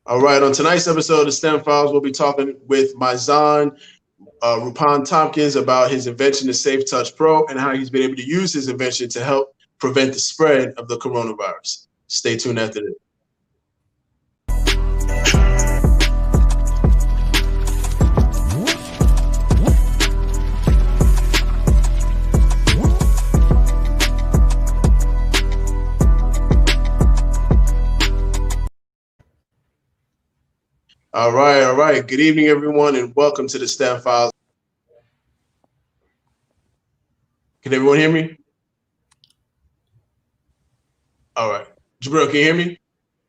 All right, on tonight's episode of STEM Files, we'll be talking with Mizan Rupan-Tompkins about his invention, the Safe Touch Pro, and how he's been able to use his invention to help prevent the spread of the coronavirus. Stay tuned after this. All right. Good evening, everyone, and welcome to the STEM Files. Can everyone hear me? All right. Jabril, can you hear me?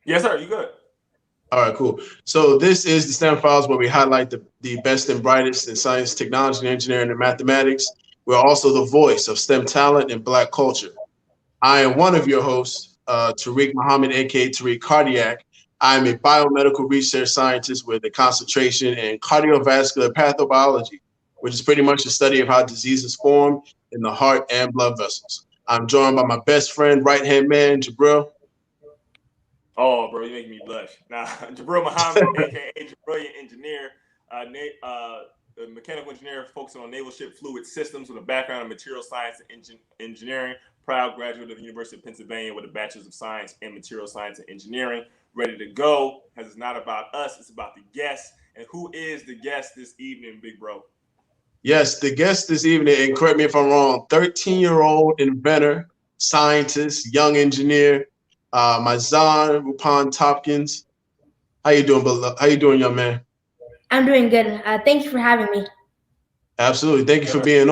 Yes, sir. You good? All right, cool. So this is the STEM Files where we highlight the best and brightest in science, technology, engineering, and mathematics. We're also the voice of STEM talent and Black culture. I am one of your hosts, Tariq Muhammad, aka Tariq Cardiac. I'm a biomedical research scientist with a concentration in cardiovascular pathobiology, which is pretty much the study of how diseases form in the heart and blood vessels. I'm joined by my best friend, right-hand man, Jabril. Oh, bro, you make me blush. Now, Jabril Muhammad, aka Jabril Engineer, a mechanical engineer focusing on naval ship fluid systems with a background in material science and engineering. Proud graduate of the University of Pennsylvania with a bachelor's of science in material science and engineering. Ready to go, because it's not about us, it's about the guest. And who is the guest this evening, big bro? Yes, the guest this evening, and correct me if I'm wrong, 13-year-old inventor, scientist, young engineer, Mizan Rupan-Tompkins. How you doing, young man? I'm doing good. Thank you for having me. Absolutely. Thank you for being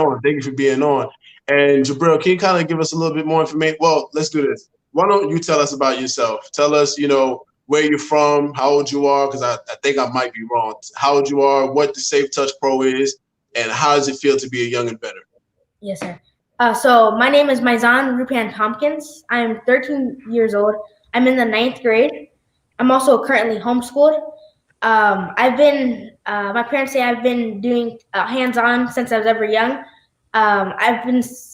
on. And Jabril, can you kind of give us a little bit more information? Well, let's do this. Why don't you tell us about yourself? Tell us, where you're from, how old you are, because I think I might be wrong. How old you are, what the Safe Touch Pro is, and how does it feel to be a young inventor? Yes, sir. So my name is Mizan Rupan-Tompkins. I'm 13 years old. I'm in the 9th grade. I'm also currently homeschooled. My parents say I've been doing hands-on since I was ever young. I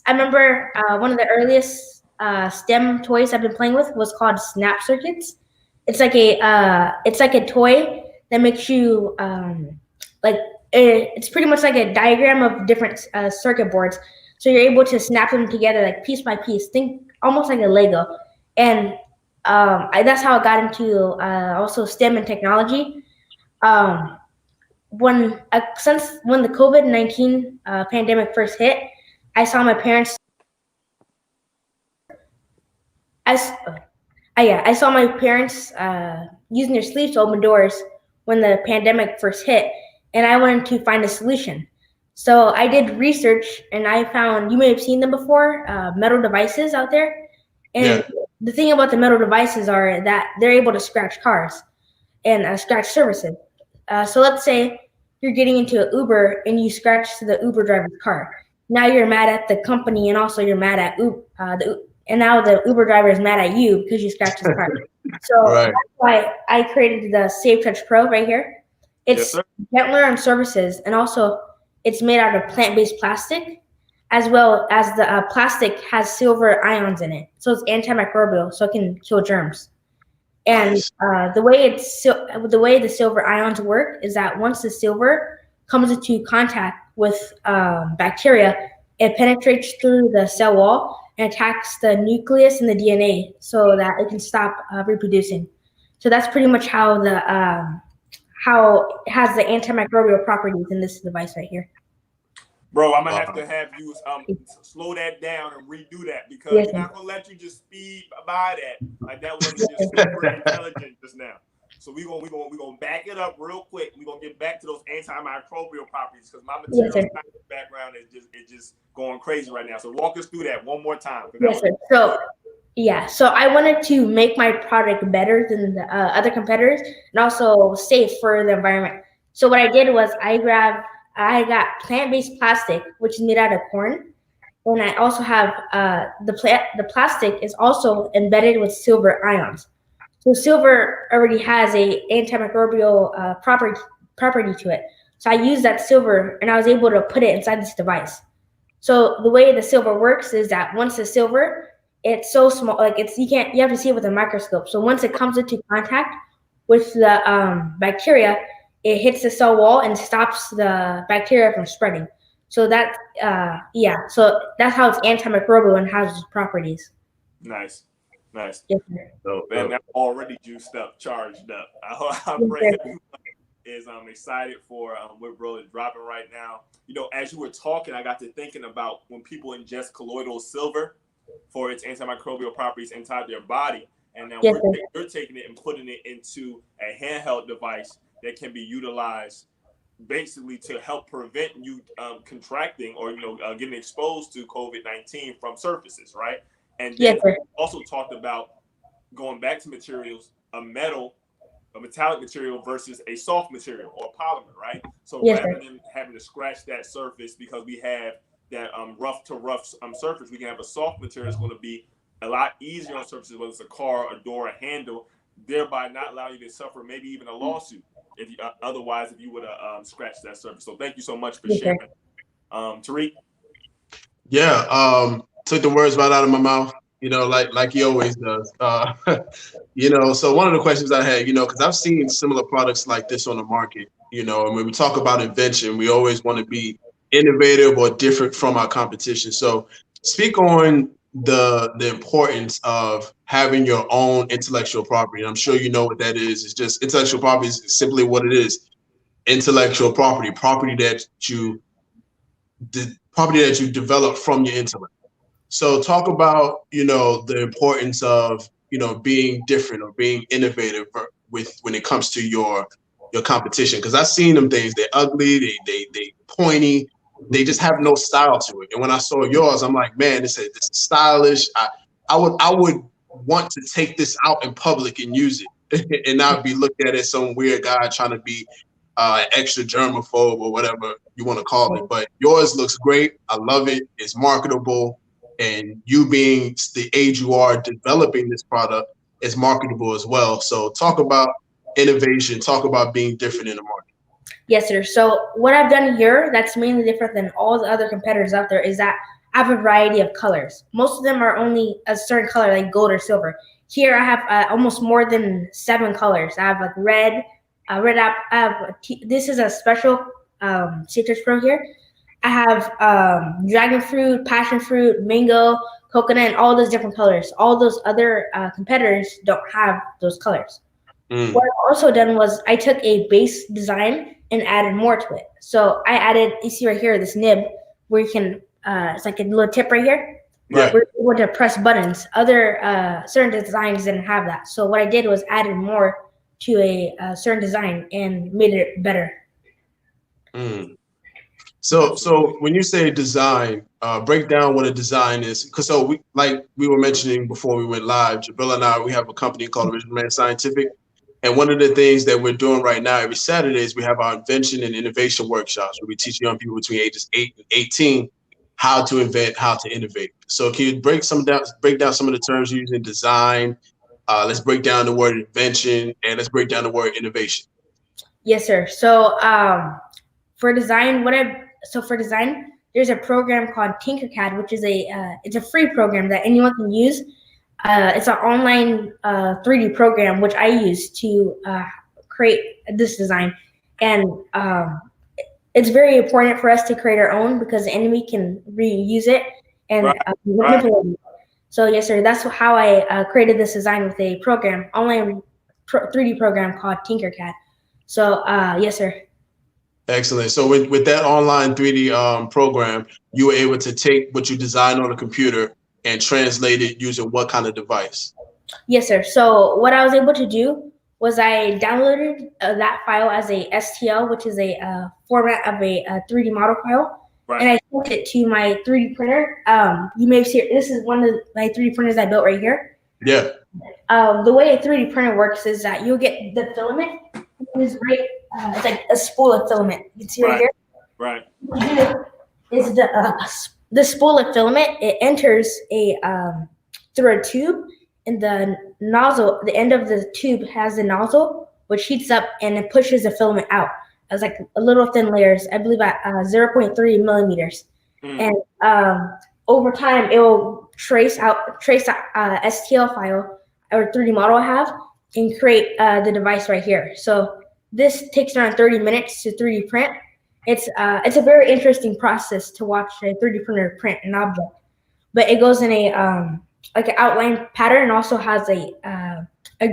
remember one of the earliest STEM toys I've been playing with was called Snap Circuits. It's like a toy that makes you it's pretty much like a diagram of different circuit boards. So you're able to snap them together like piece by piece. Think almost like a Lego. And that's how I got into also STEM and technology. When the COVID-19 pandemic first hit, I saw my parents. I saw my parents using their sleeves to open doors when the pandemic first hit, and I wanted to find a solution. So I did research, and I found, you may have seen them before, metal devices out there. And The thing about the metal devices are that they're able to scratch cars and scratch surfaces. So let's say you're getting into an Uber and you scratch the Uber driver's car. Now you're mad at the company, and also you're mad at and now the Uber driver is mad at you because you scratched his car. So That's why I created the Safe Touch Pro right here. It's gentler on surfaces, and also it's made out of plant-based plastic, as well as the plastic has silver ions in it. So it's antimicrobial, so it can kill germs. And the way the silver ions work is that once the silver comes into contact with bacteria, it penetrates through the cell wall and attacks the nucleus and the DNA so that it can stop reproducing. So that's pretty much how it has the antimicrobial properties in this device right here. Bro, I'm gonna have you slow that down and redo that, because we're not gonna let you just speed by that. Like that wasn't just super intelligent just now. So we're gonna back it up real quick. We're gonna get back to those antimicrobial properties, because my material science background is just going crazy right now. So walk us through that one more time. Yes, sir. So I wanted to make my product better than the other competitors, and also safe for the environment. So what I did was I got plant-based plastic, which is made out of corn, and I also have the plastic is also embedded with silver ions. So silver already has a antimicrobial property to it. So I used that silver, and I was able to put it inside this device. So the way the silver works is that once the silver, it's so small, like you have to see it with a microscope. So once it comes into contact with the bacteria, it hits the cell wall and stops the bacteria from spreading. So so that's how it's antimicrobial and has its properties. Nice. Nice. Yes, sir. Man, I'm already juiced up, charged up. I Yes, pray sir. everyone is excited for what bro is dropping right now. You know, as you were talking, I got to thinking about when people ingest colloidal silver for its antimicrobial properties inside their body, and now Yes, sir. we're taking it and putting it into a handheld device that can be utilized basically to help prevent you contracting or getting exposed to COVID-19 from surfaces, right? And Yes, then sir. also talked about going back to materials, a metallic material versus a soft material or polymer, right? So Yes, rather sir. than having to scratch that surface because we have that rough to rough surface, we can have a soft material that's going to be a lot easier on surfaces, whether it's a car, a door, a handle, thereby not allowing you to suffer maybe even a lawsuit if you otherwise if you would have scratched that surface. So thank you so much for Yes, sir. sharing, Tariq. Yeah, took the words right out of my mouth, like he always does. So one of the questions I had, because I've seen similar products like this on the market, and when we talk about invention, we always want to be innovative or different from our competition. So speak on the importance of having your own intellectual property. I'm sure you know what that is. It's just intellectual property is simply what it is. Intellectual property, property that you develop from your intellect. So talk about, the importance of, being different or being innovative with when it comes to your competition. Because I've seen them things, they're ugly, they pointy, they just have no style to it. And when I saw yours, I'm like, man, this is stylish. I would want to take this out in public and use it and not be looked at as some weird guy trying to be extra germaphobe or whatever you want to call it. But yours looks great. I love it. It's marketable. And you being the age you are developing this product is marketable as well. So talk about innovation, talk about being different in the market. Yes, sir. So what I've done here that's mainly different than all the other competitors out there is that I have a variety of colors. Most of them are only a certain color, like gold or silver. Here I have almost more than 7 colors. I have like red, red app. This is a special citrus pro here. I have dragon fruit, passion fruit, mango, coconut, and all those different colors. All those other competitors don't have those colors. What I also done was I took a base design and added more to it. So I added, you see right here, this nib where you can, it's like a little tip right here. Right. Where you want to press buttons. Other certain designs didn't have that. So what I did was added more to a certain design and made it better. So when you say design, break down what a design is. Because we were mentioning before we went live, Jabril and I, we have a company called Original Man Scientific. And one of the things that we're doing right now, every Saturday, is we have our invention and innovation workshops where we teach young people between ages 8 and 18 how to invent, how to innovate. So can you break down some of the terms you're using, design, let's break down the word invention, and let's break down the word innovation. Yes, sir. So for design, there's a program called Tinkercad, which is it's a free program that anyone can use. It's an online 3D program which I use to create this design, and it's very important for us to create our own because the enemy can reuse it and manipulate it. So yes, sir, that's how I created this design with a program, online 3D program called Tinkercad. So yes, sir. Excellent. So with that online 3D program, you were able to take what you designed on a computer and translate it using what kind of device? Yes, sir. So what I was able to do was I downloaded that file as a STL, which is a format of a 3D model file, and I sent it to my 3D printer. You may see this is one of my 3D printers I built right here. Yeah. The way a 3D printer works is that you'll get the filament. It's like a spool of filament. You can see right here. Right. What you do is the spool of filament. It enters through a tube, and the nozzle, the end of the tube has a nozzle which heats up and it pushes the filament out. It's like a little thin layers, I believe at 0.3 millimeters. And over time, it will trace out STL file or 3D model I have, and create the device right here. So this takes around 30 minutes to 3D print. It's a very interesting process to watch a 3D printer print an object, but it goes in a like an outline pattern and also has a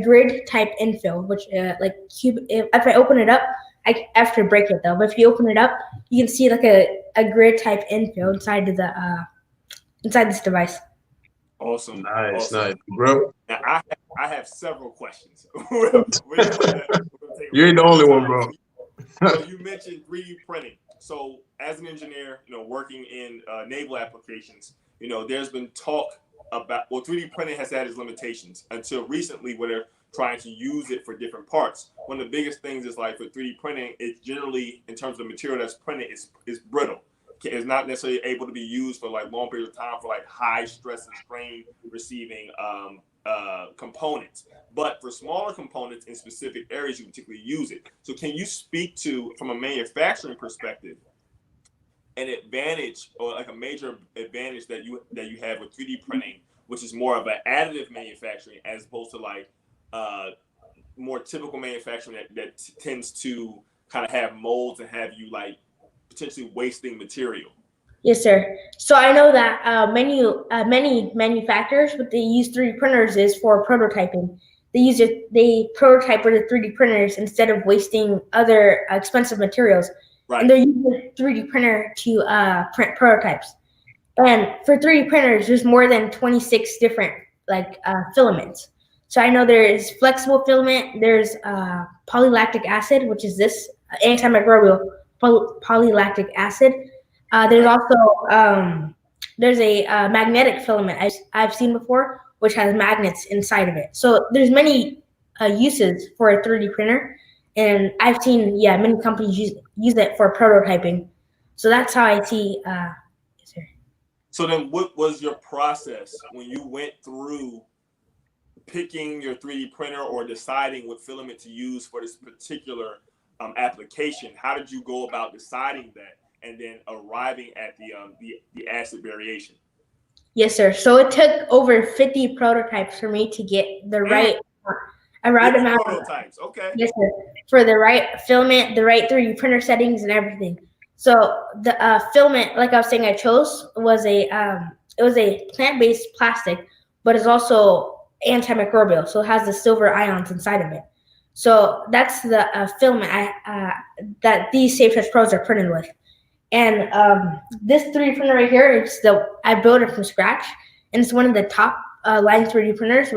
grid type infill, which like cube. If I open it up, I have to break it though. But if you open it up, you can see like a grid type infill inside of the inside this device. Awesome. Nice, awesome. nice, bro. Now I have several questions. You're ain't the only one, bro. So you mentioned 3D printing. So as an engineer, working in naval applications, there's been talk about, 3D printing has had its limitations until recently where they're trying to use it for different parts. One of the biggest things is like for 3D printing, it's generally, in terms of the material that's printed, is brittle. It's not necessarily able to be used for like long periods of time for like high stress and strain receiving components. But for smaller components in specific areas, you particularly use it. So can you speak to, from a manufacturing perspective, an advantage or like a major advantage that you have with 3D printing, which is more of an additive manufacturing as opposed to like more typical manufacturing that tends to kind of have molds and have you like potentially wasting material? Yes, sir. So I know that many manufacturers, what they use 3D printers is for prototyping. They prototype with the 3D printers instead of wasting other expensive materials. Right. And they're using a 3D printer to print prototypes. And for 3D printers, there's more than 26 different filaments. So I know there is flexible filament. There's polylactic acid, which is this antimicrobial polylactic acid. There's also there's a magnetic filament I've seen before, which has magnets inside of it. So there's many uses for a 3D printer, and I've seen many companies use it for prototyping. So that's how I see. So then, what was your process when you went through picking your 3D printer or deciding what filament to use for this particular application? How did you go about deciding that and then arriving at the acid variation? Yes, sir. So it took over 50 prototypes for me to get the right amount of prototypes. Okay. Yes, sir. For the right filament, the right 3D printer settings, and everything. So the filament, like I was saying, I chose was it was a plant-based plastic, but it's also antimicrobial, so it has the silver ions inside of it. So that's the filament that these Safe Touch Pros are printed with. And this 3D printer right here, I built it from scratch, and it's one of the top line 3D printers,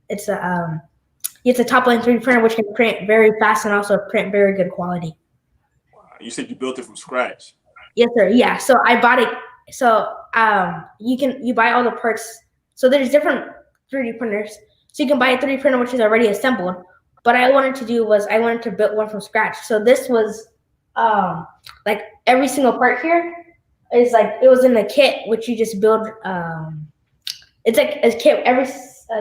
it's a top line 3D printer which can print very fast and also print very good quality. Wow. You said you built it from scratch. Yes, sir. Yeah. So I bought it. So you buy all the parts. So there's different 3D printers. So you can buy a 3D printer which is already assembled. But I wanted to build one from scratch. So this was like every single part here is like it was in the kit which you just build. It's like a kit every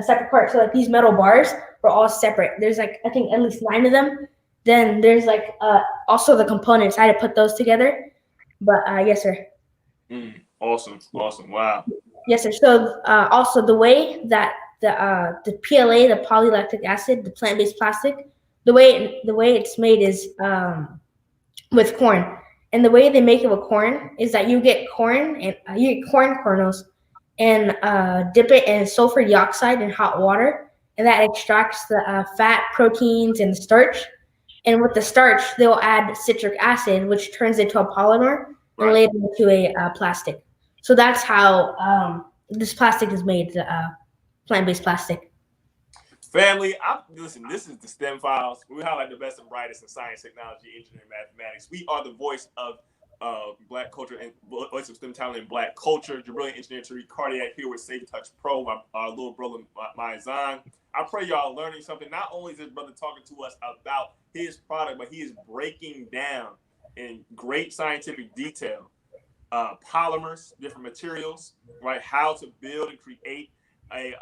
separate part. So like these metal bars were all separate. There's like I think at least 9 of them. Then there's like also the components. I had to put those together. But yes, sir. Awesome. Wow. Yes, sir. So also the way that the PLA, the polylactic acid, the plant-based plastic, the way it's made is with corn. And the way they make it with corn is that you get corn and you get corn kernels and dip it in sulfur dioxide in hot water, and that extracts the fat, proteins, and the starch. And with the starch, they'll add citric acid, which turns into a polymer and later into a plastic. So that's how this plastic is made, plant-based plastic. Family, listen, this is the STEM Files. We highlight the best and brightest in science, technology, engineering, mathematics. We are the voice of Black culture and voice of STEM talent in Black culture. Brilliant engineer Tariq Cardiac here with Safe Touch Pro, my little brother Mizan. I pray y'all learning something. Not only is this brother talking to us about his product, but he is breaking down in great scientific detail polymers, different materials, right? How to build and create a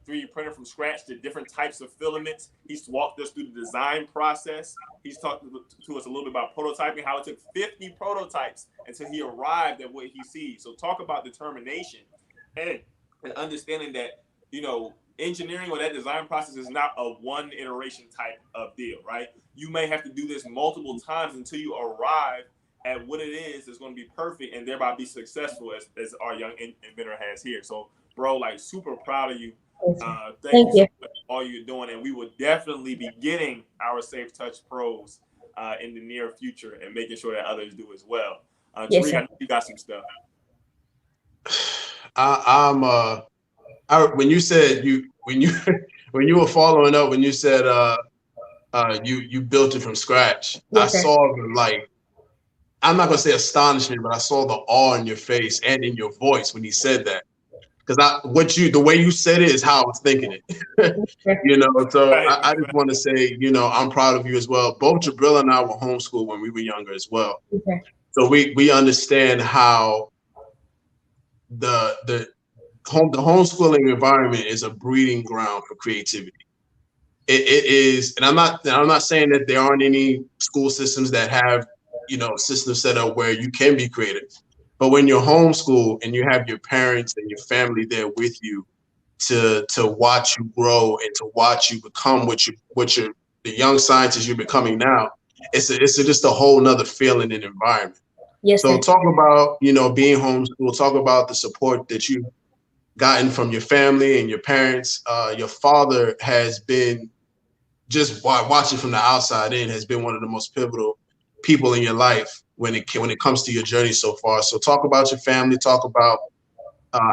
3D printer from scratch, to different types of filaments. He's walked us through the design process. He's talked to us a little bit about prototyping, how it took 50 prototypes until he arrived at what he sees. So talk about determination and understanding that, engineering or that design process is not a one iteration type of deal, right? You may have to do this multiple times until you arrive at what it is that's going to be perfect and thereby be successful as our young inventor has here. So, bro, like super proud of you. Thank you so much for all you're doing. And we will definitely be getting our Safe Touch Pros in the near future and making sure that others do as well. Tariq, I know you got some stuff. When you said when you were following up, when you said you built it from scratch, I saw the, like, I'm not gonna say astonishment, but I saw the awe in your face and in your voice when you said that. Because the way you said it is how I was thinking it. You know, so I just want to say, you know, I'm proud of you as well. Both Jabril and I were homeschooled when we were younger as well. So we understand how the homeschooling environment is a breeding ground for creativity. It is, and I'm not saying that there aren't any school systems that have, you know, systems set up where you can be creative. But when you're homeschooled and you have your parents and your family there with you to watch you grow and to watch you become what you're the young scientist you're becoming now, it's just a whole nother feeling and environment. Yes, so sir. Talk about, you know, being homeschooled. Talk about the support that you've gotten from your family and your parents. Your father has been, just watching from the outside in, has been one of the most pivotal people in your life when it comes to your journey so far. So talk about your family. Talk about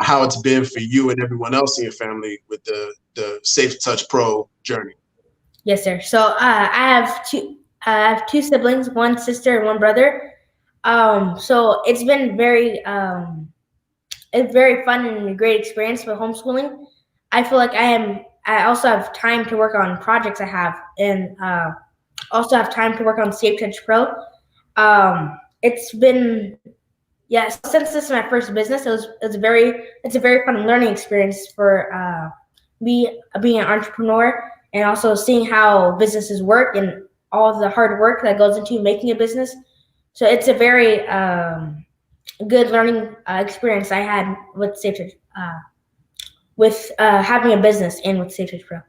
how it's been for you and everyone else in your family with the Safe Touch Pro journey. Yes, sir. So I have two siblings, one sister and one brother. So it's been it's very fun and a great experience with homeschooling. I feel like I also have time to work on projects I have, and also have time to work on Safe Touch Pro. It's been, yeah, since this is my first business, it's a very fun learning experience for me being an entrepreneur, and also seeing how businesses work and all the hard work that goes into making a business. So it's a very good learning experience I had with Safe Touch, with having a business and with Safe Touch Pro.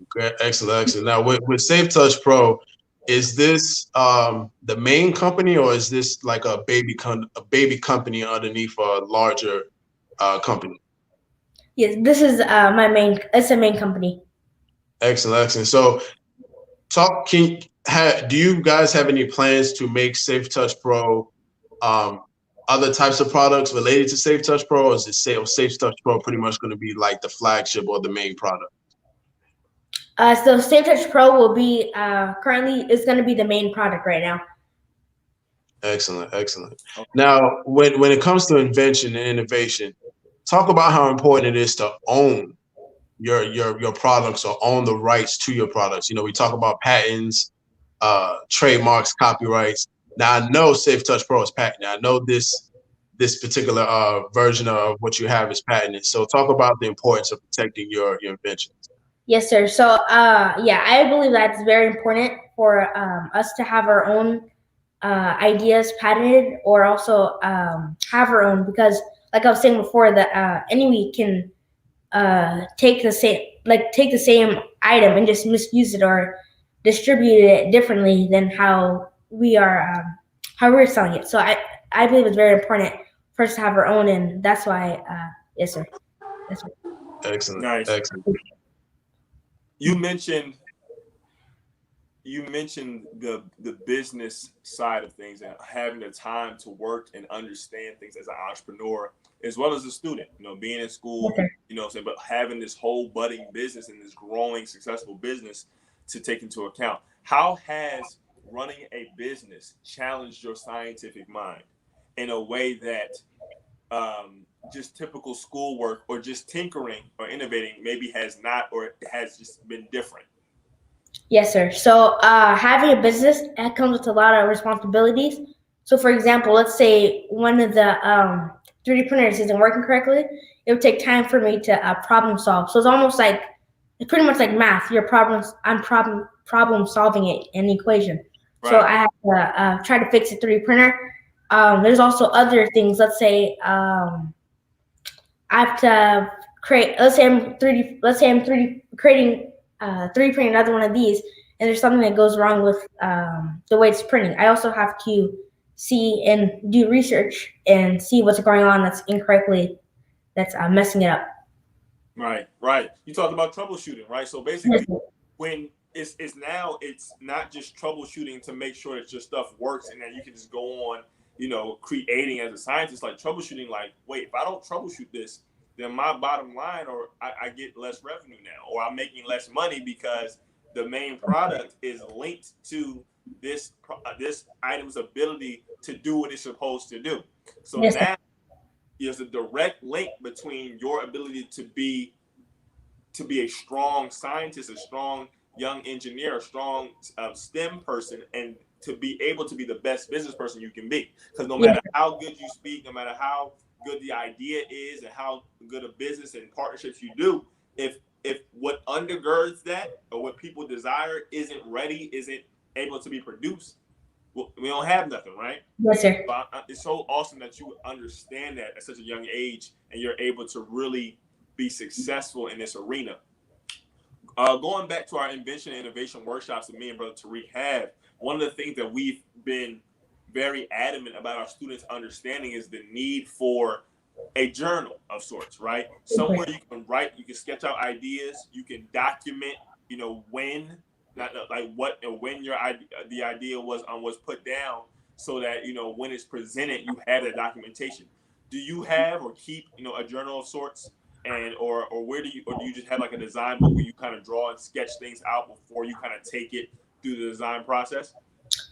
Great, excellent. Now with Safe Touch Pro, is this the main company, or is this like a baby company underneath a larger company? Yes, this is it's a main company. Excellent. So do you guys have any plans to make Safe Touch Pro other types of products related to Safe Touch Pro, or is it Safe Touch Pro pretty much going to be like the flagship or the main product? So Safe Touch Pro will be currently is going to be the main product right now. Excellent. Now, when it comes to invention and innovation, talk about how important it is to own your products, or own the rights to your products. You know, we talk about patents, trademarks, copyrights. Now, I know Safe Touch Pro is patented. I know this particular version of what you have is patented. So talk about the importance of protecting your inventions. Yes, sir. So yeah, I believe that's very important for us to have our own ideas patented, or also have our own, because like I was saying before, that anyone can take the same item and just misuse it or distribute it differently than how we're selling it. So I believe it's very important for us to have our own, and that's why yes, sir. Yes, sir. Excellent. Nice. Excellent. You mentioned the business side of things and having the time to work and understand things as an entrepreneur as well as a student, you know, being in school, you know, but having this whole budding business and this growing successful business to take into account. How has running a business challenged your scientific mind in a way that just typical schoolwork or just tinkering or innovating maybe has not, or has just been different? Yes, sir. So having a business, that comes with a lot of responsibilities. So for example, let's say one of the 3D printers isn't working correctly. It would take time for me to problem solve. So it's pretty much like math. I'm problem solving an equation. Right. So I have to try to fix a 3D printer. There's also other things. Let's say I have to create. Let's say I'm 3D. Let's say I'm 3D creating 3D printing another one of these, and there's something that goes wrong with the way it's printing. I also have to see and do research and see what's going on that's incorrectly, that's messing it up. Right, right. You talked about troubleshooting, right? So basically, when it's now, it's not just troubleshooting to make sure that your stuff works and that you can just go on, creating as a scientist, like troubleshooting, like, wait, if I don't troubleshoot this, then my bottom line, or I get less revenue now, or I'm making less money because the main product is linked to this item's ability to do what it's supposed to do. So now there's a direct link between your ability to be a strong scientist, a strong young engineer, a strong STEM person, and to be able to be the best business person you can be. Because no matter how good you speak, no matter how good the idea is and how good a business and partnerships you do, if what undergirds that or what people desire isn't ready, isn't able to be produced, we don't have nothing, right? Yes, sir. It's so awesome that you understand that at such a young age and you're able to really be successful in this arena. Going back to our invention and innovation workshops that me and Brother Tariq have, one of the things that we've been very adamant about our students understanding is the need for a journal of sorts, right? Somewhere you can write, you can sketch out ideas, you can document, when, not like what and when the idea was put down, so that when it's presented, you have the documentation. Do you have or keep a journal of sorts, and or do you just have like a design book where you kind of draw and sketch things out before you kind of take it through the design process?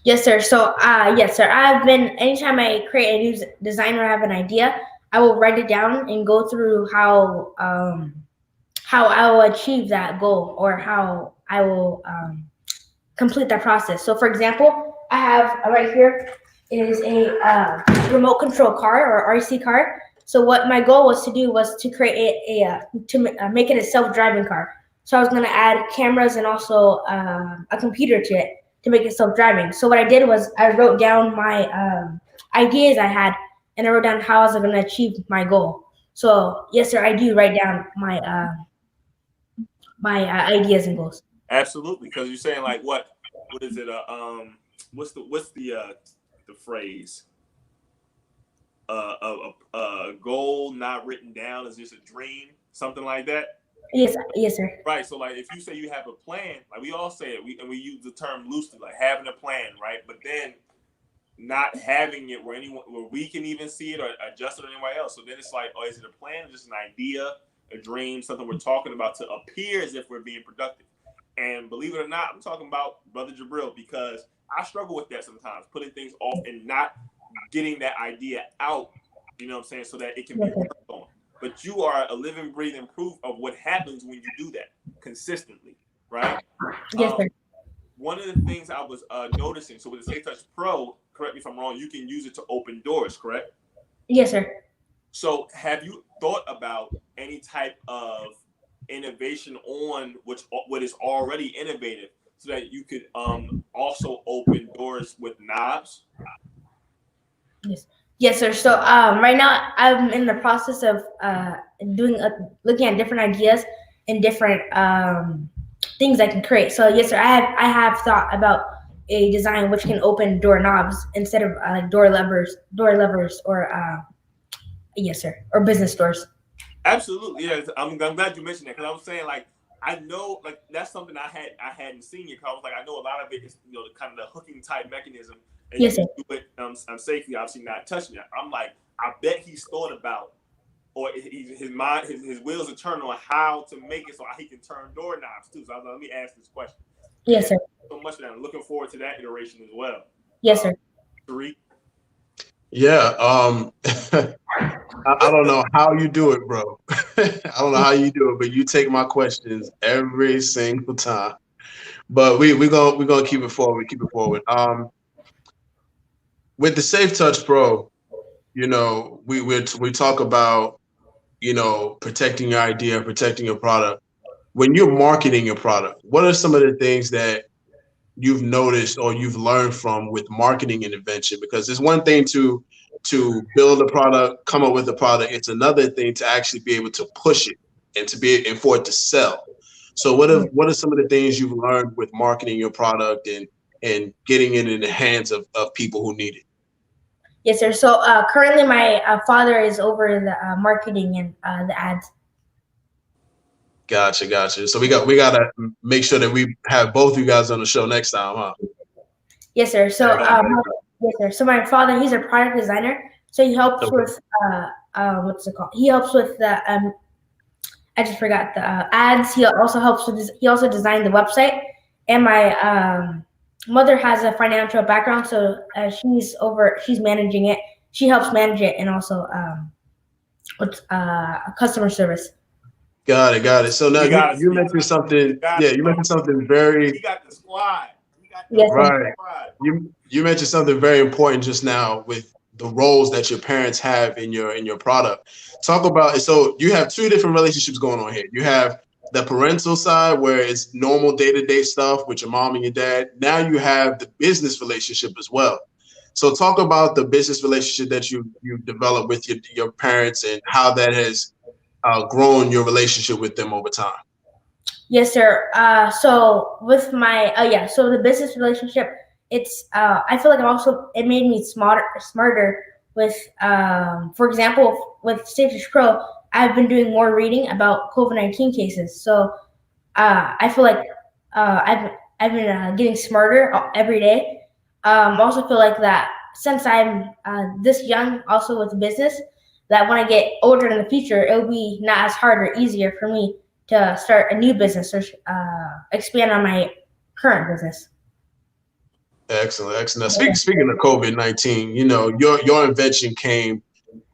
Yes, sir. So, yes, sir. Anytime I create a new design or have an idea, I will write it down and go through how I will achieve that goal, or how I will complete that process. So, for example, I have right here is a remote control car, or RC car. So, what my goal was to do was to create make it a self-driving car. So, I was going to add cameras and also a computer to it to make it self-driving. So, what I did was I wrote down my ideas I had, and I wrote down how I was going to achieve my goal. So, yes, sir, I do write down my ideas and goals. Absolutely, because you're saying like what is it? What's the phrase? A goal not written down is just a dream, something like that. Yes, sir. Right. So like if you say you have a plan, like we all say it, we use the term loosely, like having a plan, right? But then not having it where we can even see it or adjust it or anybody else. So then it's like, oh, is it a plan or just an idea, a dream, something we're talking about to appear as if we're being productive? And believe it or not, I'm talking about Brother Jabril, because I struggle with that sometimes, putting things off and not getting that idea out, you know what I'm saying, so that it can be worked on. But you are a living, breathing proof of what happens when you do that consistently, right? Yes, sir. One of the things I was noticing, so with the Safe Touch Pro, correct me if I'm wrong, you can use it to open doors, correct? Yes, sir. So have you thought about any type of innovation on what is already innovative, so that you could also open doors with knobs? Yes, sir. So right now I'm in the process of looking at different ideas and different things I can create. So yes, sir, I have thought about a design which can open doorknobs instead of door levers, or yes, sir, or business doors. Absolutely, yeah. I'm glad you mentioned that, because I was saying, like, I know, like, that's something I hadn't seen yet. Cause I was like, I know a lot of it is kind of the hooking type mechanism, and yes, you can do it safely, obviously not touching it. I'm like, I bet he's thought about, or his mind, his wheels are turning on how to make it so he can turn doorknobs too. So I was like, let me ask this question. Yes, sir. So much for that. I'm looking forward to that iteration as well. Yes, sir. Tariq? Yeah. I don't know how you do it, bro. I don't know how you do it, but you take my questions every single time. But we're gonna keep it forward. Keep it forward. With the Safe Touch Pro, we talk about protecting your idea, protecting your product. When you're marketing your product, what are some of the things that you've noticed or you've learned from with marketing and invention? Because it's one thing to build a product, come up with a product. It's another thing to actually be able to push it and for it to sell. So what are some of the things you've learned with marketing your product and getting it in the hands of people who need it? Yes, sir. So currently, my father is over the marketing and the ads. Gotcha. So we gotta make sure that we have both you guys on the show next time, huh? Yes, sir. So yes, sir. So my father, he's a product designer. So he helps with what's it called? He helps with the I just forgot the ads. He also helps with he also designed the website. And my mother has a financial background, so she's managing it. She helps manage it and also with customer service. Got it. So now you mentioned something. Yeah, you mentioned something very. He got the squad. Right. You mentioned something very important just now with the roles that your parents have in your product. Talk about, so you have two different relationships going on here. You have the parental side where it's normal day-to-day stuff with your mom and your dad. Now you have the business relationship as well. So talk about the business relationship that you developed with your parents and how that has grown your relationship with them over time. Yes, sir. So with my so the business relationship, it's I feel like it made me smarter with for example with Status Pro. I've been doing more reading about COVID-19 cases. So I feel like I've been getting smarter every day. Also feel like that since I'm this young, also with business, that when I get older in the future, it'll be not as hard or easier for me to start a new business or expand on my current business. Excellent. Speaking of COVID-19, your invention came.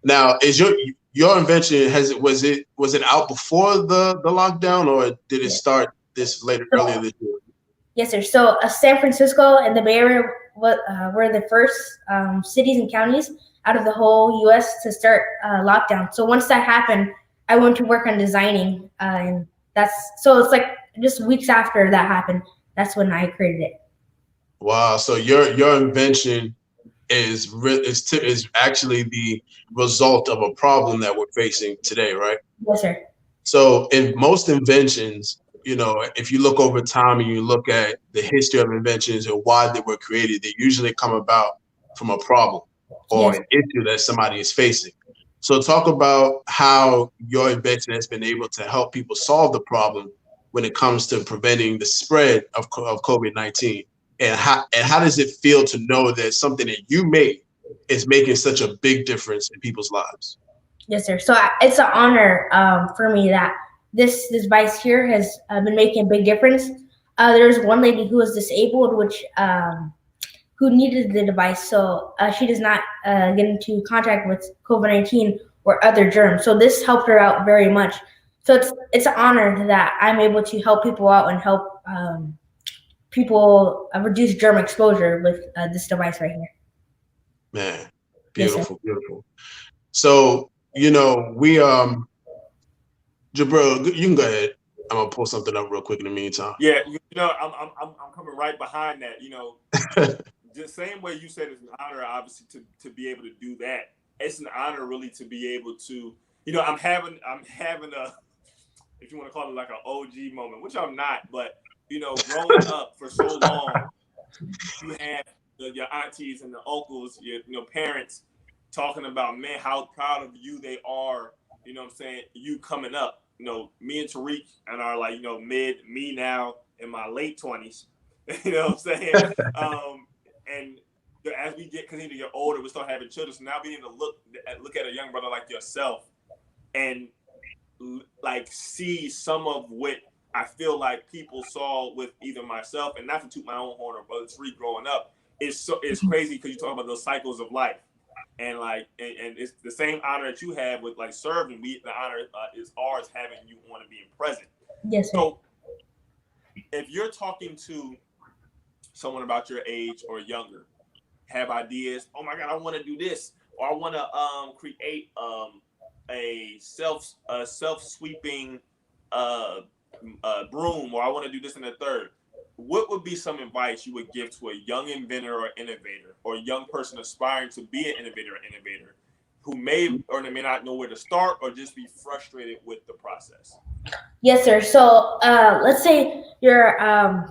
Now, is your invention was it out before the lockdown, or did it start earlier this year? Yes, sir. So San Francisco and the Bay Area were the first cities and counties out of the whole U.S. to start lockdown. So once that happened, I went to work on designing, and it's like just weeks after that happened. That's when I created it. Wow. So your invention is actually the result of a problem that we're facing today, right? Yes, sir. So in most inventions, if you look over time and you look at the history of inventions and why they were created, they usually come about from a problem or an issue that somebody is facing. So talk about how your invention has been able to help people solve the problem when it comes to preventing the spread of COVID-19. And how does it feel to know that something that you made is making such a big difference in people's lives? Yes, sir. So it's an honor for me that this device here has been making a big difference. There's one lady who was disabled, who needed the device, so she does not get into contact with COVID-19 or other germs. So this helped her out very much. So it's an honor that I'm able to help people out and help people reduce germ exposure with this device right here. Man, beautiful. So we Jabril, you can go ahead. I'm gonna pull something up real quick in the meantime. Yeah, I'm coming right behind that. The same way you said, it's an honor, obviously, to be able to do that. It's an honor, really, to be able to. I'm having a, if you want to call it like an OG moment, which I'm not, but growing up for so long, you have your aunties and the uncles, your parents talking about, man, how proud of you they are. You know what I'm saying? You coming up. Me and Tariq and are like, me now in my late 20s. You know what I'm saying? And as we continue to get older, we start having children. So now being able to look at a young brother like yourself and like see some of what I feel like people saw with either myself, and not to toot my own horn or Brother Tariq growing up, it's crazy because you talk about those cycles of life. And and it's the same honor that you have with like serving. The honor is ours having you on and being present. Yes, sir. So if you're talking to someone about your age or younger, have ideas, oh my God, I want to do this, or I want to create a self-sweeping broom, or I want to do this in the third. What would be some advice you would give to a young inventor or innovator, or a young person aspiring to be an innovator or innovator, who may or may not know where to start or just be frustrated with the process? Yes, sir. So let's say you're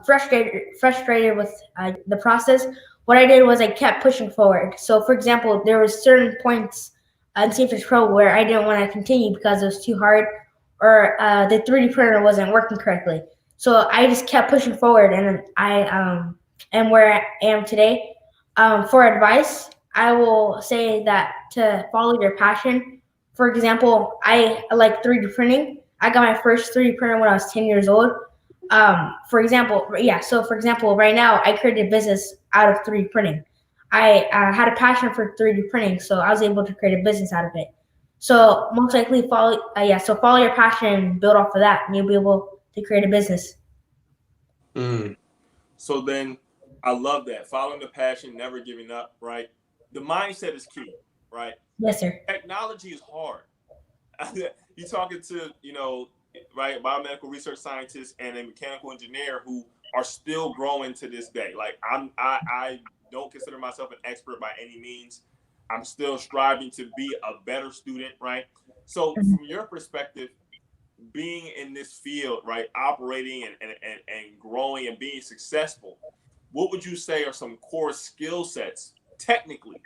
frustrated with the process. What I did was I kept pushing forward. So, for example, there was certain points in Safe Pro where I didn't want to continue because it was too hard, or the 3D printer wasn't working correctly. So I just kept pushing forward, and I am where I am today. For advice, I will say that to follow your passion. For example, I like 3D printing. I got my first 3D printer when I was 10 years old. For example, So for example, right now I created a business out of 3D printing. I had a passion for 3D printing, so I was able to create a business out of it. So most likely So follow your passion and build off of that, and you'll be able to create a business. So then, I love that. Following the passion, never giving up. Right. The mindset is key. Right. Yes, sir. Technology is hard. You're talking to, right, biomedical research scientists and a mechanical engineer who are still growing to this day. Like I don't consider myself an expert by any means. I'm still striving to be a better student, right? So from your perspective, being in this field, right, operating and growing and being successful, what would you say are some core skill sets technically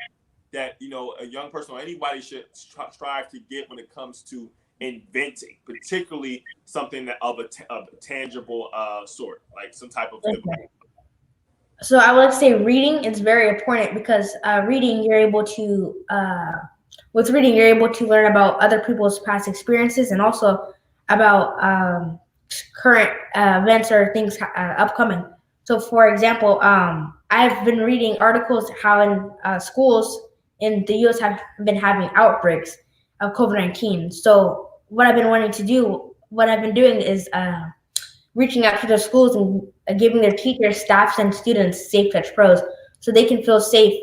that a young person or anybody should strive to get when it comes to inventing, particularly something that of a tangible sort, like some type of physical? So I would like to say reading is very important because reading you're able to with reading you're able to learn about other people's past experiences and also about current events or things upcoming. So for example, I've been reading articles how in schools in the US have been having outbreaks of COVID-19. So what I've been doing is reaching out to the schools and giving their teachers, staffs, and students Safe Touch Pros so they can feel safe,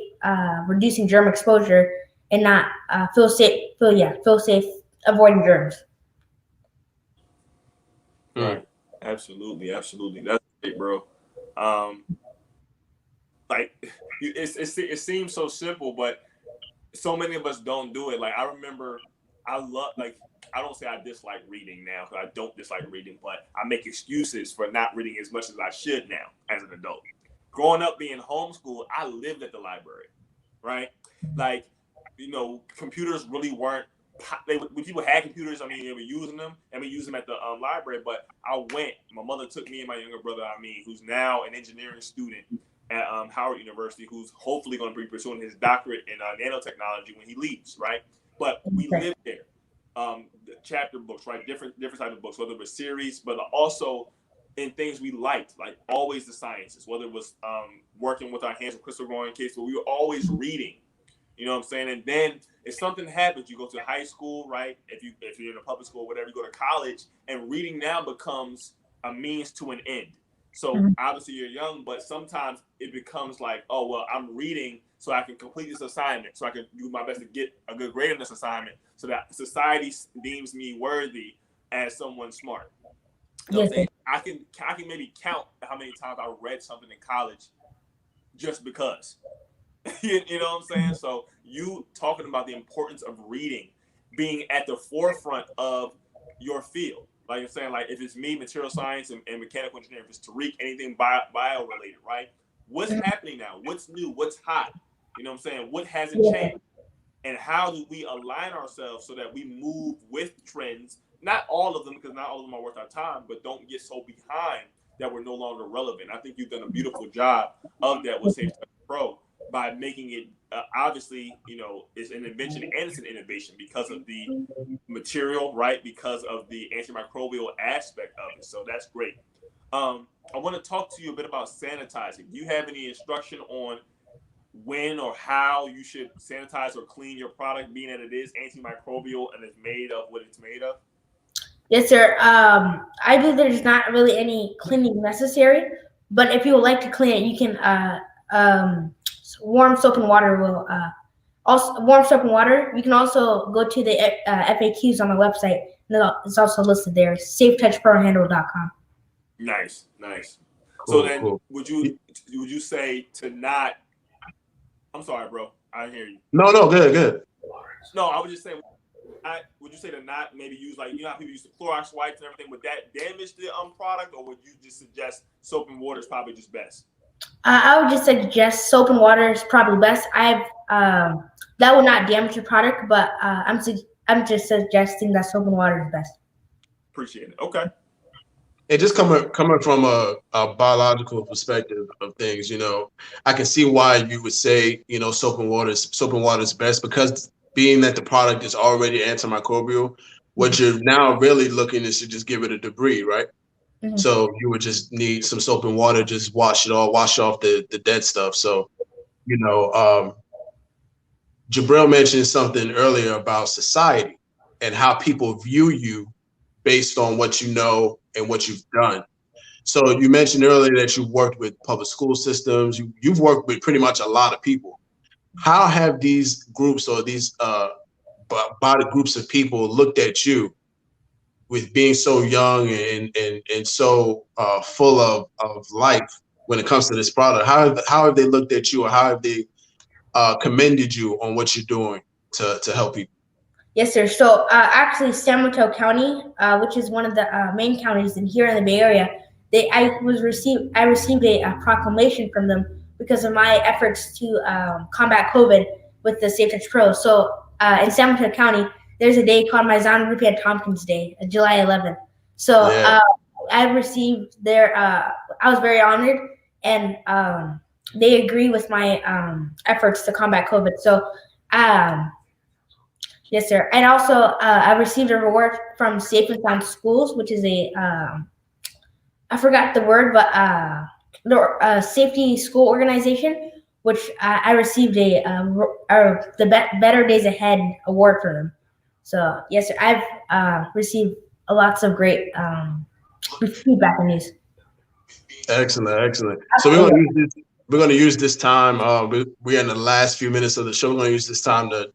reducing germ exposure and not feel safe avoiding germs. Right. Absolutely. That's great, bro. It seems so simple, but so many of us don't do it. Like I remember, I don't say I dislike reading now because I don't dislike reading, but I make excuses for not reading as much as I should now as an adult. Growing up being homeschooled, I lived at the library, right? Like, computers really weren't. When people had computers, they were using them, and we used them at the library. But my mother took me and my younger brother, who's now an engineering student at Howard University, who's hopefully going to be pursuing his doctorate in nanotechnology when he leaves, right? But we lived there. The chapter books, right? Different type of books, whether it was series, but also in things we liked, like always the sciences, whether it was working with our hands with crystal growing kids, but we were always reading. You know what I'm saying? And then if something happens, you go to high school, right? If you're in a public school, whatever, you go to college, and reading now becomes a means to an end. So obviously you're young, but sometimes it becomes like, oh, well, I'm reading so I can complete this assignment, so I can do my best to get a good grade on this assignment, so that society deems me worthy as someone smart. You know what I'm saying? I can maybe count how many times I read something in college just because. You know what I'm saying? So you talking about the importance of reading, being at the forefront of your field. Like you're saying, like if it's me, material science and mechanical engineering, if it's Tariq, anything bio related, right? What's happening now? What's new? What's hot? You know what I'm saying? What hasn't changed? And how do we align ourselves so that we move with trends? Not all of them, because not all of them are worth our time, but don't get so behind that we're no longer relevant. I think you've done a beautiful job of that with Safe Touch Pro by making it obviously, it's an invention and it's an innovation because of the material, right? Because of the antimicrobial aspect of it. So that's great. I want to talk to you a bit about sanitizing. Do you have any instruction on when or how you should sanitize or clean your product, being that it is antimicrobial and it's made of what it's made of? Yes, sir. I believe there's not really any cleaning necessary, but if you would like to clean it, you can warm soap and water will warm soap and water. You can also go to the FAQs on the website. It's also listed there. SafeTouchProhandle.com. Nice. Cool, so then, cool. would you say to not? I'm sorry, bro. I didn't hear you. No, good. No, I would just say, would you say to not maybe use, like, you know how people use the Clorox wipes and everything? Would that damage the product, or would you just suggest soap and water is probably just best? I would just suggest soap and water is probably best. That would not damage your product, but I'm just suggesting that soap and water is best. Appreciate it. Okay. And just coming from a biological perspective of things, I can see why you would say, soap and water is best, because being that the product is already antimicrobial, what you're now really looking is to just get rid of debris, right? Mm-hmm. So you would just need some soap and water, just wash off the dead stuff. So, Jabril mentioned something earlier about society and how people view you based on what you know and what you've done. So you mentioned earlier that you worked with public school systems. You've worked with pretty much a lot of people. How have these groups or these body groups of people looked at you with being so young and so full of life when it comes to this product? How have they looked at you, or how have they commended you on what you're doing to help people? Yes, sir. So actually, San Mateo County, which is one of the main counties here in the Bay Area, I received a proclamation from them because of my efforts to combat COVID with the Safe Touch Pro. So in San Mateo County, there's a day called Mizan Rupan-Tompkins Day, July 11th. So I received I was very honored, and they agree with my efforts to combat COVID. So yes, sir. And also, I received a reward from Safe and Sound Schools, which is I forgot the word, but safety school organization, which I received the Better Days Ahead award for them. So, yes, sir. I've received lots of great feedback on these. Excellent. So we're going to use this time. We're in the last few minutes of the show. We're going to use this time to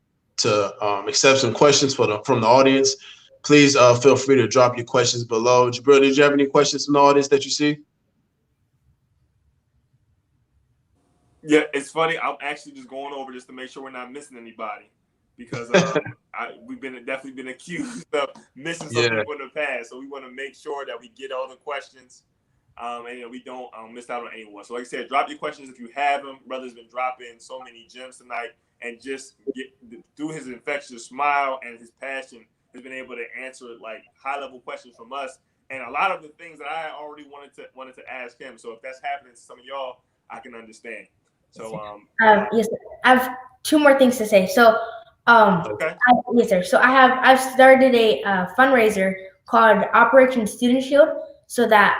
accept some questions from the audience. Please feel free to drop your questions below. Jabril, did you have any questions from the audience that you see? Yeah, it's funny. I'm actually just going over just to make sure we're not missing anybody, because we've definitely been accused of missing some people in the past. So we want to make sure that we get all the questions, and we don't miss out on anyone. So like I said, drop your questions if you have them. Brother's been dropping so many gems tonight, and just through his infectious smile and his passion, has been able to answer like high level questions from us, and a lot of the things that I already wanted to ask him. So if that's happening to some of y'all, I can understand. So yes, I have two more things to say. So okay. Yes, sir. So I've started a fundraiser called Operation Student Shield, so that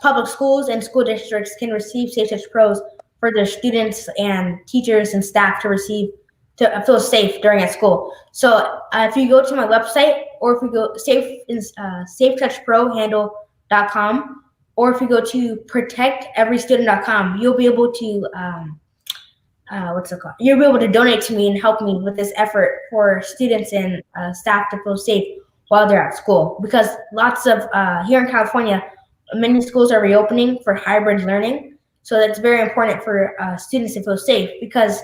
public schools and school districts can receive Safe Touch Pros for their students and teachers and staff to feel safe during at school. So if you go to my website, or if you go safetouchprohandle.com, or if you go to protecteverystudent.com, you'll be able to you'll be able to donate to me and help me with this effort for students and staff to feel safe while they're at school. Because lots of here in California, many schools are reopening for hybrid learning, so that's very important for students to feel safe, because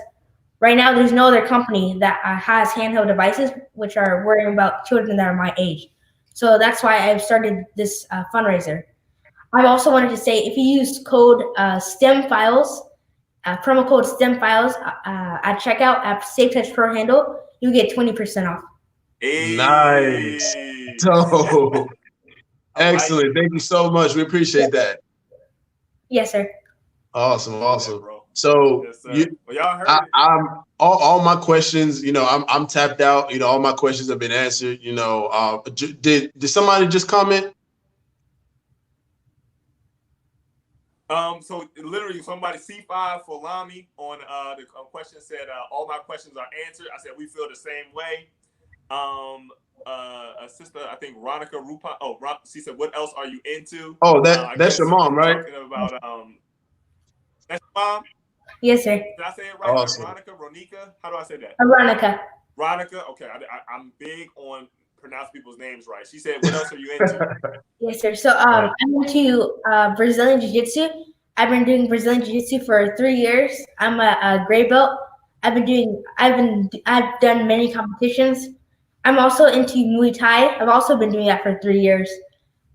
right now there's no other company that has handheld devices which are worrying about children that are my age. So that's why I've started this fundraiser. I also wanted to say, if you use code STEM Files, promo code STEM Files at checkout at Safe Touch Pro Handle, you get 20% off. Hey. Nice. So excellent. Thank you so much. We appreciate that. Yes, sir. Awesome. Yeah, so yes, y'all heard I'm all my questions, I'm tapped out. All my questions have been answered. Did somebody just comment? So literally somebody C5 for Lami on the question said, all my questions are answered. I said, we feel the same way. A sister, I think Ronica Rupan. Oh, she said, what else are you into? Oh, that's your mom, right? Talking about, that's your mom? Yes, sir. Did I say it right? Awesome. Ronica? How do I say that? Ronica. Okay. I'm big on pronounce people's names right. She said, what else are you into? Yes, sir. So I'm into Brazilian Jiu-Jitsu. I've been doing Brazilian Jiu-Jitsu for 3 years. I'm a gray belt. I've done many competitions. I'm also into Muay Thai. I've also been doing that for 3 years.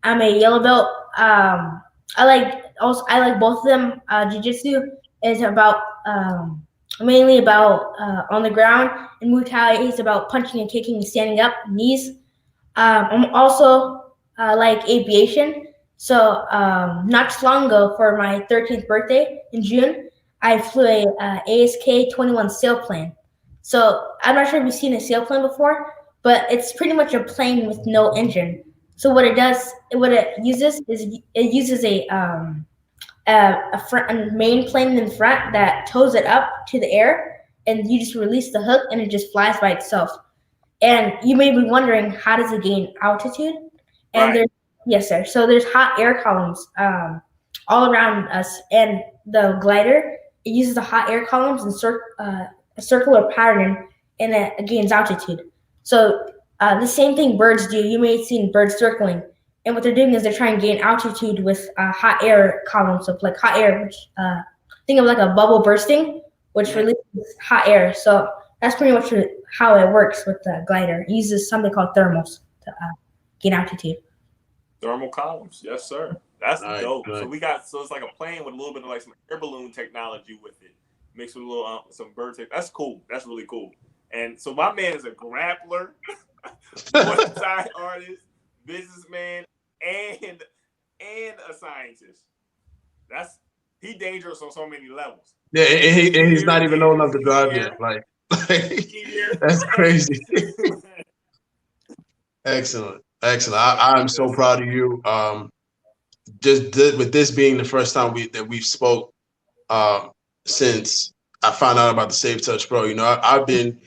I'm a yellow belt. I like both of them. Jiu-Jitsu is about mainly about on the ground, and Muay Thai is about punching and kicking and standing up, knees. I'm also like aviation. So not too long ago, for my 13th birthday in June, I flew a ASK-21 sailplane. So I'm not sure if you've seen a sailplane before, but it's pretty much a plane with no engine. So what it uses is it uses a main plane in front that tows it up to the air, and you just release the hook, and it just flies by itself. And you may be wondering, how does it gain altitude? And Right. yes, sir. So there's hot air columns all around us, and the glider, it uses the hot air columns and a circular pattern, and it gains altitude. So the same thing birds do. You may have seen birds circling, and what they're doing is they're trying to gain altitude with hot air columns. So like hot air, which think of like a bubble bursting, which releases hot air. So that's pretty much how it works with the glider. It uses something called thermals to gain altitude. Thermal columns, yes, sir. That's dope. Right. So it's like a plane with a little bit of like some air balloon technology with it, mixed with a little some bird tech. That's cool. That's really cool. And so my man is a grappler, Muay artist, businessman, and a scientist. He dangerous on so many levels. Yeah, and he's not even old enough to drive yet. Like that's crazy. Excellent. I'm so proud of you. With this being the first time we've spoke since I found out about the Safe Touch Pro. You know, I've been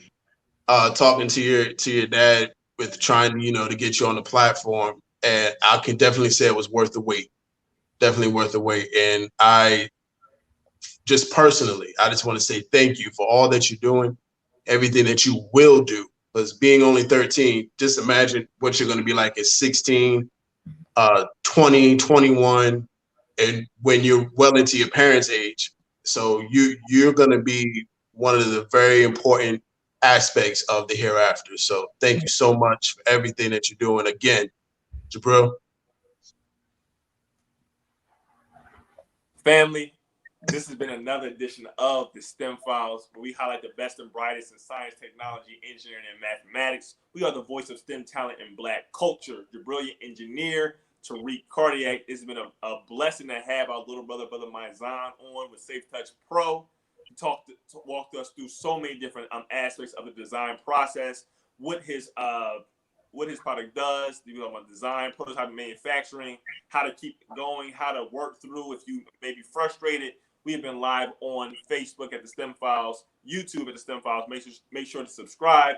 talking to your dad with trying to get you on the platform, and I can definitely say it was worth the wait. Definitely worth the wait. And I just want to say thank you for all that you're doing, everything that you will do. Because being only 13, just imagine what you're going to be like at 16, 20, 21, and when you're well into your parents' age. So you're going to be one of the very important aspects of the hereafter. So thank you so much for everything that you're doing. Again, Jabril. Family, this has been another edition of the STEM Files, where we highlight the best and brightest in science, technology, engineering, and mathematics. We are the voice of STEM talent and Black culture. The brilliant engineer, Tariq Cardiac. It's been a blessing to have our little brother Mizan on with Safe Touch Pro. He walked us through so many different aspects of the design process, what his product does, design, prototype, manufacturing, how to keep it going, how to work through if you may be frustrated. We have been live on Facebook at the STEM Files, YouTube at the STEM Files. Make sure to subscribe.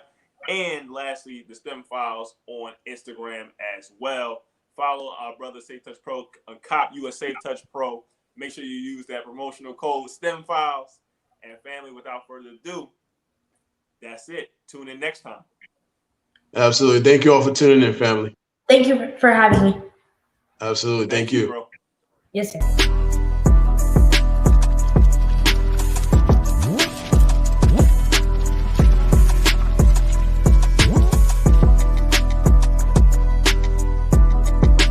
And lastly, the STEM Files on Instagram as well. Follow our brother Safe Touch Pro, cop you a Safe Touch Pro. Make sure you use that promotional code STEM Files. And family, without further ado, that's it. Tune in next time. Absolutely. Thank you all for tuning in, family. Thank you for having me. Absolutely. Thank you. Bro. Yes, sir.